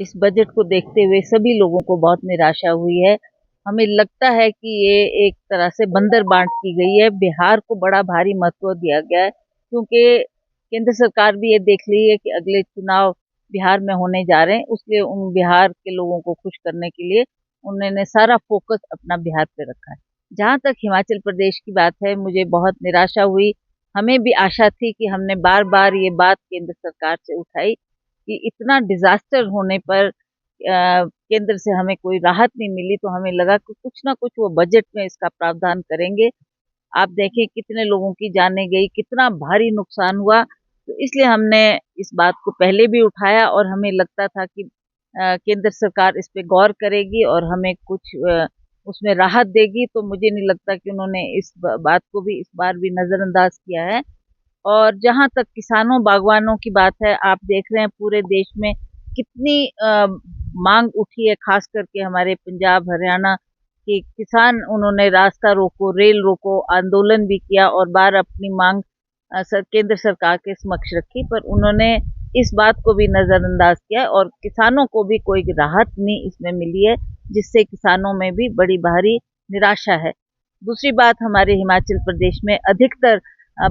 इस बजट को देखते हुए सभी लोगों को बहुत निराशा हुई है। हमें लगता है कि ये एक तरह से बंदर बांट की गई है। बिहार को बड़ा भारी महत्व दिया गया है क्योंकि केंद्र सरकार भी ये देख रही है कि अगले चुनाव बिहार में होने जा रहे हैं, इसलिए उन बिहार के लोगों को खुश करने के लिए उन्होंने सारा फोकस अपना बिहार पे रखा है। जहाँ तक हिमाचल प्रदेश की बात है, मुझे बहुत निराशा हुई। हमें भी आशा थी कि हमने बार बार ये बात केंद्र सरकार से उठाई कि इतना डिजास्टर होने पर केंद्र से हमें कोई राहत नहीं मिली, तो हमें लगा कि कुछ ना कुछ वो बजट में इसका प्रावधान करेंगे। आप देखें कितने लोगों की जानें गई, कितना भारी नुकसान हुआ, तो इसलिए हमने इस बात को पहले भी उठाया और हमें लगता था कि केंद्र सरकार इस पे गौर करेगी और हमें कुछ उसमें राहत देगी। तो मुझे नहीं लगता कि उन्होंने इस बात को भी इस बार भी नज़रअंदाज किया है। और जहाँ तक किसानों बागवानों की बात है, आप देख रहे हैं पूरे देश में कितनी मांग उठी है, खास करके हमारे पंजाब हरियाणा के किसान, उन्होंने रास्ता रोको, रेल रोको आंदोलन भी किया और बार अपनी मांग केंद्र सरकार के समक्ष रखी, पर उन्होंने इस बात को भी नज़रअंदाज किया और किसानों को भी कोई राहत नहीं इसमें मिली है, जिससे किसानों में भी बड़ी भारी निराशा है। दूसरी बात, हमारे हिमाचल प्रदेश में अधिकतर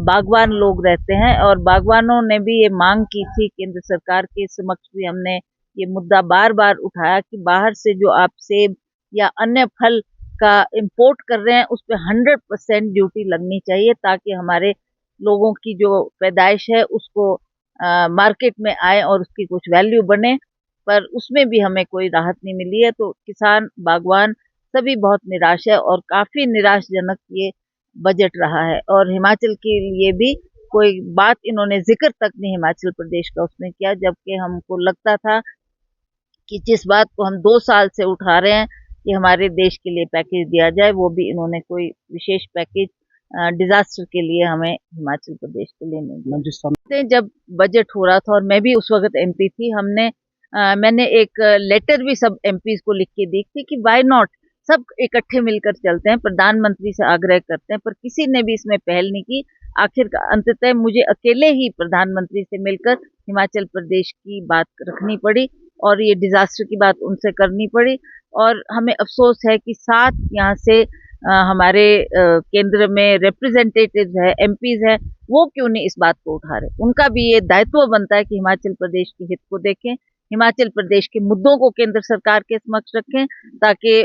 बागवान लोग रहते हैं और बागवानों ने भी ये मांग की थी, केंद्र सरकार के समक्ष भी हमने ये मुद्दा बार बार उठाया कि बाहर से जो आप सेब या अन्य फल का इंपोर्ट कर रहे हैं उस पर 100% ड्यूटी लगनी चाहिए, ताकि हमारे लोगों की जो पैदाइश है उसको मार्केट में आए और उसकी कुछ वैल्यू बने। पर उसमें भी हमें कोई राहत नहीं मिली है, तो किसान बागवान सभी बहुत निराश है और काफी निराशजनक ये बजट रहा है। और हिमाचल के लिए भी कोई बात इन्होंने जिक्र तक नहीं हिमाचल प्रदेश का उसने किया, जबकि हमको लगता था कि जिस बात को हम 2 साल से उठा रहे हैं कि हमारे देश के लिए पैकेज दिया जाए, वो भी इन्होंने कोई विशेष पैकेज डिजास्टर के लिए हमें हिमाचल प्रदेश के लिए नहीं दिया। जिस समय जब बजट हो रहा था और मैं भी उस वक्त एमपी थी, मैंने एक लेटर भी सब एमपीज को लिख के दी थी कि वाई नॉट, सब इकट्ठे मिलकर चलते हैं, प्रधानमंत्री से आग्रह करते हैं, पर किसी ने भी इसमें पहल नहीं की। आखिर अंततः मुझे अकेले ही प्रधानमंत्री से मिलकर हिमाचल प्रदेश की बात रखनी पड़ी और ये डिजास्टर की बात उनसे करनी पड़ी। और हमें अफसोस है कि 7 यहाँ से हमारे केंद्र में रिप्रेजेंटेटिव्स है, एमपीज है, वो क्यों नहीं इस बात को उठा रहे। उनका भी ये दायित्व बनता है कि हिमाचल प्रदेश के हित को देखें, हिमाचल प्रदेश के मुद्दों को केंद्र सरकार के समक्ष रखें, ताकि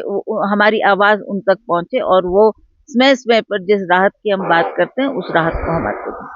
हमारी आवाज उन तक पहुंचे और वो समय समय पर जिस राहत की हम बात करते हैं उस राहत को हम आपको दें।